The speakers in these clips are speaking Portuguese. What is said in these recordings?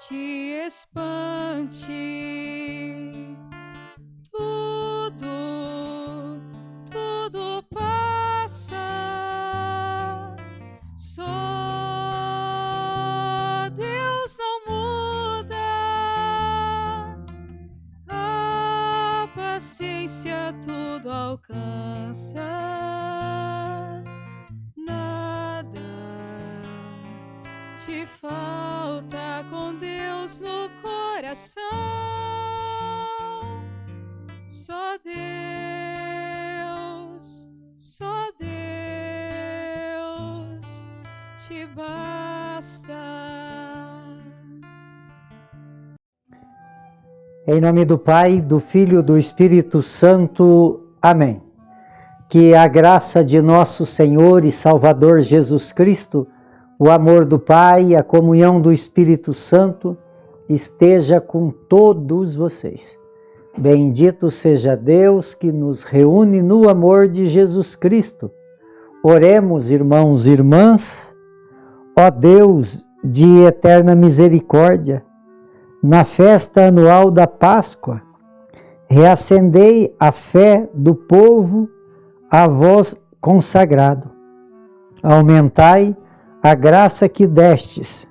te espante. Tudo passa, só Deus não muda. A paciência tudo alcança, nada te falta com Deus no coração. Só Deus te basta. Em nome do Pai, do Filho e do Espírito Santo. Amém. Que a graça de nosso Senhor e Salvador Jesus Cristo, o amor do Pai e a comunhão do Espírito Santo esteja com todos vocês. Bendito seja Deus que nos reúne no amor de Jesus Cristo. Oremos, irmãos e irmãs. Ó Deus de eterna misericórdia, na festa anual da Páscoa, reacendei a fé do povo a vós consagrado. Aumentai a graça que destes,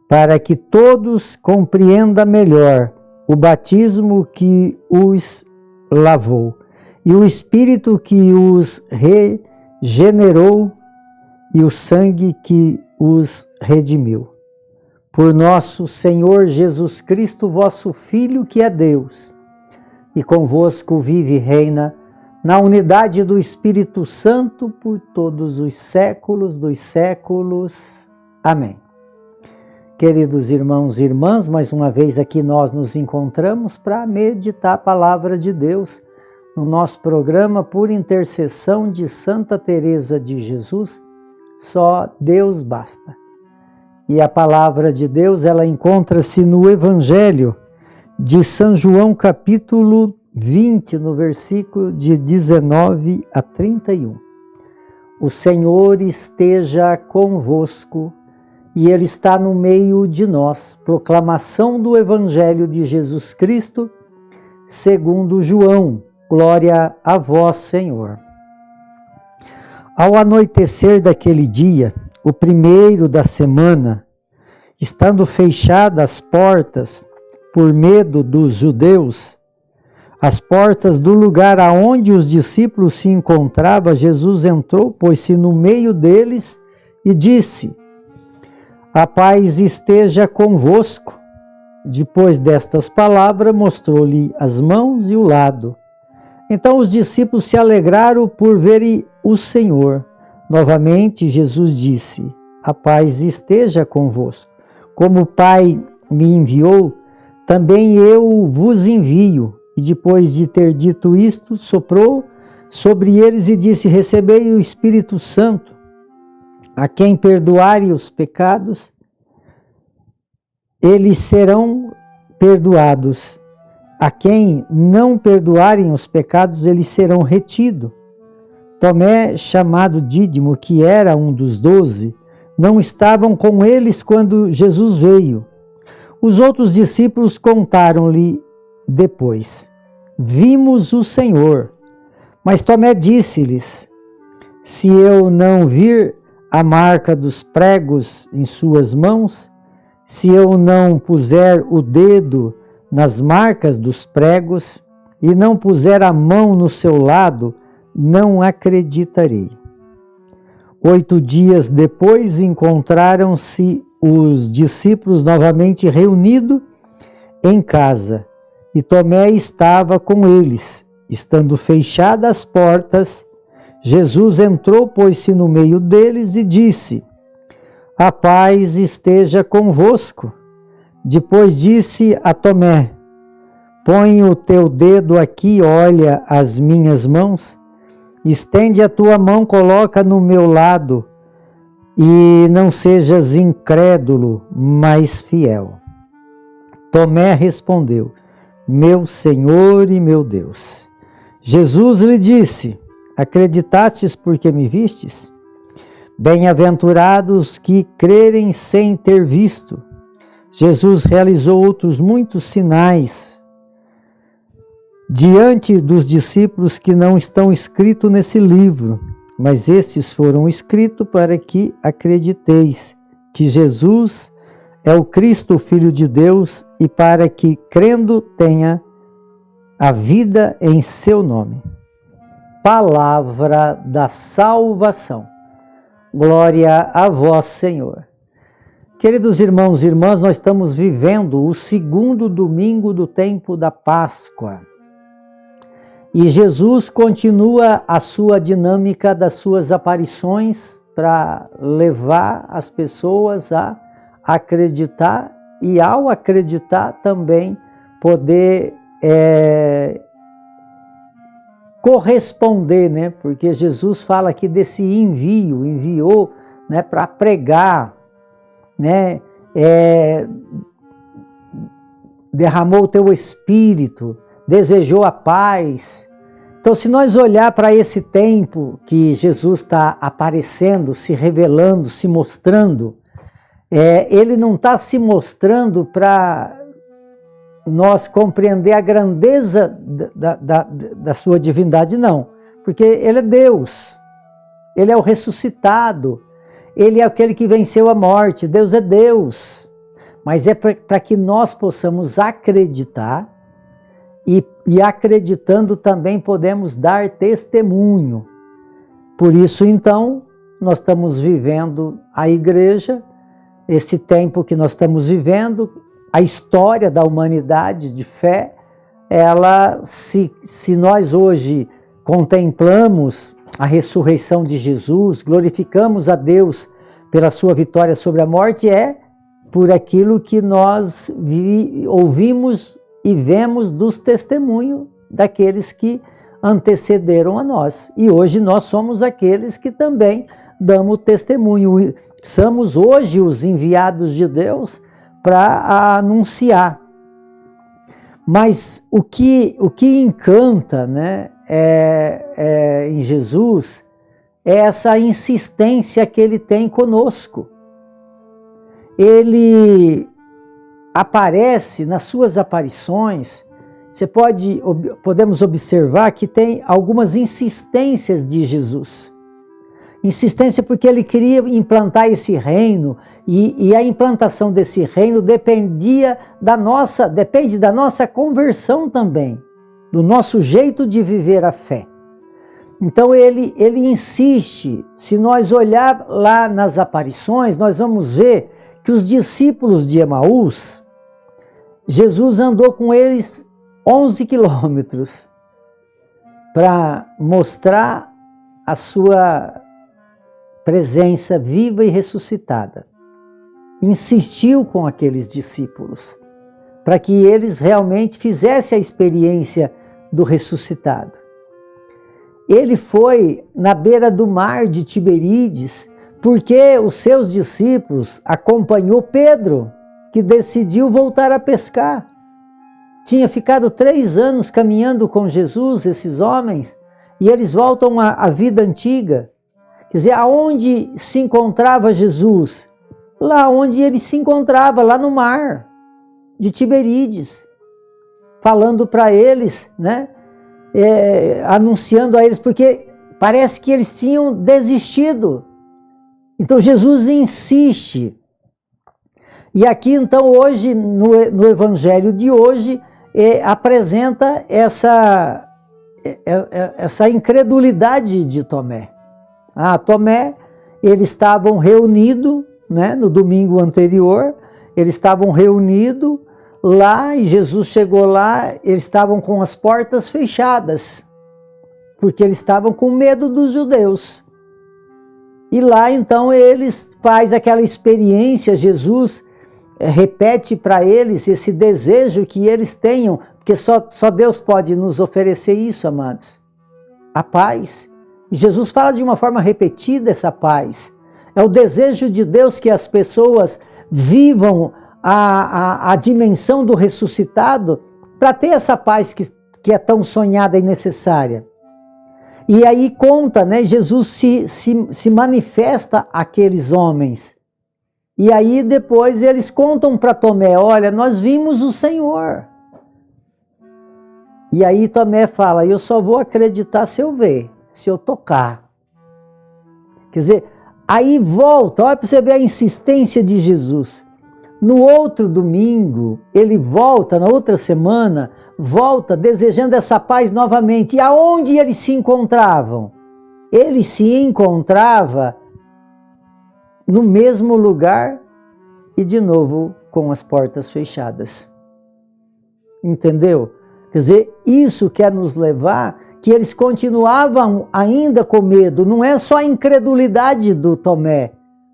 para que todos compreendam melhor o batismo que os lavou e o Espírito que os regenerou e o sangue que os redimiu. Por nosso Senhor Jesus Cristo, vosso Filho, que é Deus, e convosco vive e reina na unidade do Espírito Santo por todos os séculos dos séculos. Amém. Queridos irmãos e irmãs, mais uma vez aqui nós nos encontramos para meditar a palavra de Deus no nosso programa por intercessão de Santa Teresa de Jesus. Só Deus basta. E a palavra de Deus, ela encontra-se no Evangelho de São João, capítulo 20, no versículo de 19 a 31. O Senhor esteja convosco e Ele está no meio de nós. Proclamação do Evangelho de Jesus Cristo, segundo João. Glória a vós, Senhor. Ao anoitecer daquele dia, o primeiro da semana, estando fechadas as portas por medo dos judeus, as portas do lugar aonde os discípulos se encontravam, Jesus entrou, pôs-se no meio deles e disse: a paz esteja convosco. Depois destas palavras, mostrou-lhe as mãos e o lado. Então os discípulos se alegraram por verem o Senhor. Novamente Jesus disse: a paz esteja convosco. Como o Pai me enviou, também eu vos envio. E depois de ter dito isto, soprou sobre eles e disse: recebei o Espírito Santo. A quem perdoarem os pecados, eles serão perdoados. A quem não perdoarem os pecados, eles serão retidos. Tomé, chamado Dídimo, que era um dos 12, não estavam com eles quando Jesus veio. Os outros discípulos contaram-lhe depois: vimos o Senhor. Mas Tomé disse-lhes: se eu não vir a marca dos pregos em suas mãos, se eu não puser o dedo nas marcas dos pregos e não puser a mão no seu lado, não acreditarei. 8 dias depois encontraram-se os discípulos novamente reunidos em casa, e Tomé estava com eles. Estando fechadas as portas, Jesus entrou, pôs-se no meio deles e disse: a paz esteja convosco. Depois disse a Tomé: põe o teu dedo aqui e olha as minhas mãos. Estende a tua mão, coloca no meu lado, e não sejas incrédulo, mas fiel. Tomé respondeu: meu Senhor e meu Deus. Jesus lhe disse: acreditastes porque me vistes? Bem-aventurados que crerem sem ter visto. Jesus realizou outros muitos sinais diante dos discípulos que não estão escritos nesse livro, mas esses foram escritos para que acrediteis que Jesus é o Cristo, o Filho de Deus, e para que, crendo, tenha a vida em seu nome. Palavra da salvação. Glória a vós, Senhor. Queridos irmãos e irmãs, nós estamos vivendo o segundo domingo do tempo da Páscoa. E Jesus continua a sua dinâmica das suas aparições para levar as pessoas a acreditar e, ao acreditar, também poder corresponder, né? Porque Jesus fala aqui desse enviou, né, para pregar, né? Derramou o teu espírito, desejou a paz. Então, se nós olhar para esse tempo que Jesus está aparecendo, se revelando, se mostrando, ele não está se mostrando para nós compreender a grandeza da sua divindade, não. Porque ele é Deus, ele é o ressuscitado, ele é aquele que venceu a morte, Deus é Deus. Mas é para que nós possamos acreditar, e acreditando também podemos dar testemunho. Por isso, então, nós estamos vivendo a igreja, esse tempo que nós estamos vivendo, a história da humanidade de fé, ela, se nós hoje contemplamos a ressurreição de Jesus, glorificamos a Deus pela sua vitória sobre a morte, é por aquilo que nós ouvimos e vemos dos testemunhos daqueles que antecederam a nós. E hoje nós somos aqueles que também damos testemunho. Somos hoje os enviados de Deus para anunciar. Mas o que encanta, né, em Jesus é essa insistência que ele tem conosco. Ele aparece nas suas aparições, podemos observar que tem algumas insistências de Jesus. Insistência porque ele queria implantar esse reino, e a implantação desse reino depende da nossa conversão também, do nosso jeito de viver a fé. Então ele insiste. Se nós olhar lá nas aparições, nós vamos ver que os discípulos de Emaús, Jesus andou com eles 11 quilômetros para mostrar a sua presença viva e ressuscitada. Insistiu com aqueles discípulos para que eles realmente fizessem a experiência do ressuscitado. Ele foi na beira do mar de Tiberíades, porque os seus discípulos acompanhou Pedro, que decidiu voltar a pescar. Tinha ficado 3 anos caminhando com Jesus, esses homens, e eles voltam à vida antiga. Quer dizer, aonde se encontrava Jesus? Lá onde ele se encontrava, lá no mar de Tiberíades, falando para eles, né? Anunciando a eles, porque parece que eles tinham desistido. Então Jesus insiste. E aqui então hoje, no evangelho de hoje, apresenta essa incredulidade de Tomé. Tomé, eles estavam reunidos, né, no domingo anterior, eles estavam reunidos lá e Jesus chegou lá, eles estavam com as portas fechadas, porque eles estavam com medo dos judeus. E lá então eles fazem aquela experiência, Jesus repete para eles esse desejo que eles tenham, porque só Deus pode nos oferecer isso, amados, a paz. E Jesus fala de uma forma repetida essa paz. É o desejo de Deus que as pessoas vivam a dimensão do ressuscitado para ter essa paz que é tão sonhada e necessária. E aí conta, né, Jesus se manifesta àqueles homens E aí depois eles contam para Tomé, olha, nós vimos o Senhor. E aí Tomé fala, eu só vou acreditar se eu ver, se eu tocar. Quer dizer, aí volta, olha para você ver a insistência de Jesus. No outro domingo, ele volta, na outra semana, volta desejando essa paz novamente. E aonde eles se encontravam? Ele se encontrava no mesmo lugar e de novo com as portas fechadas. Entendeu? Quer dizer, isso quer nos levar que eles continuavam ainda com medo. Não é só a incredulidade do Tomé,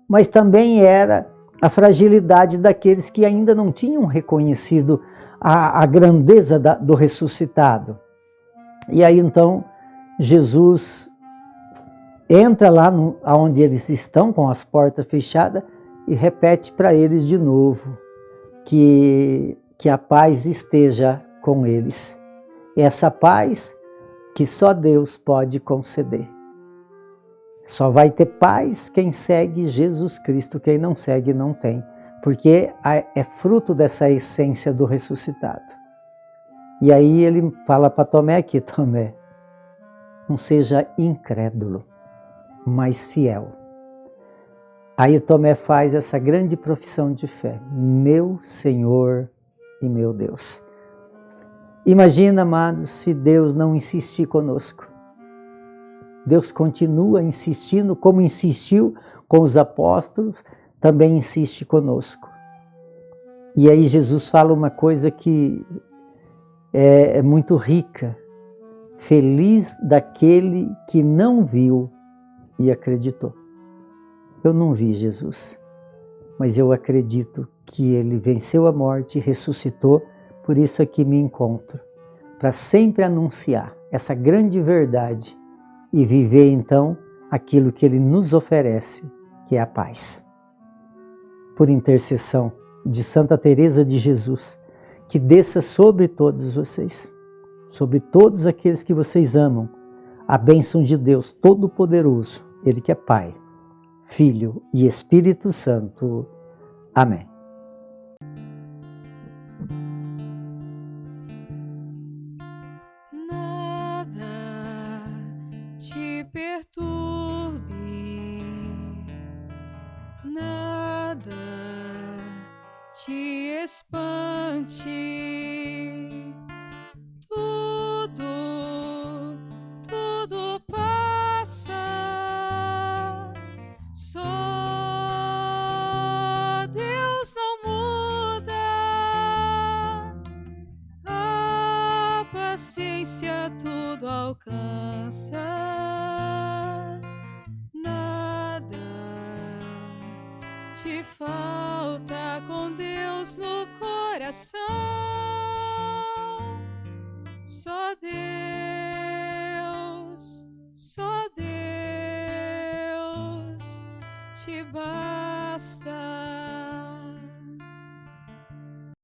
mas também era a fragilidade daqueles que ainda não tinham reconhecido a grandeza do ressuscitado. E aí então Jesus entra lá onde eles estão com as portas fechadas e repete para eles de novo que a paz esteja com eles. Essa paz que só Deus pode conceder. Só vai ter paz quem segue Jesus Cristo, quem não segue não tem, porque é fruto dessa essência do ressuscitado. E aí ele fala para Tomé aqui, Tomé, não seja incrédulo, mas fiel. Aí Tomé faz essa grande profissão de fé, meu Senhor e meu Deus. Imagina, amados, se Deus não insistir conosco. Deus continua insistindo, como insistiu com os apóstolos, também insiste conosco. E aí Jesus fala uma coisa que é muito rica. Feliz daquele que não viu e acreditou. Eu não vi Jesus, mas eu acredito que ele venceu a morte e ressuscitou, por isso aqui me encontro, para sempre anunciar essa grande verdade e viver então aquilo que ele nos oferece, que é a paz. Por intercessão de Santa Teresa de Jesus, que desça sobre todos vocês, sobre todos aqueles que vocês amam, a bênção de Deus Todo-Poderoso, Ele que é Pai, Filho e Espírito Santo. Amém. Nada te perturbe, nada te espante, tudo passa, só Deus não muda, a paciência tudo alcança, nada te falta com Deus no coração, só Deus te basta.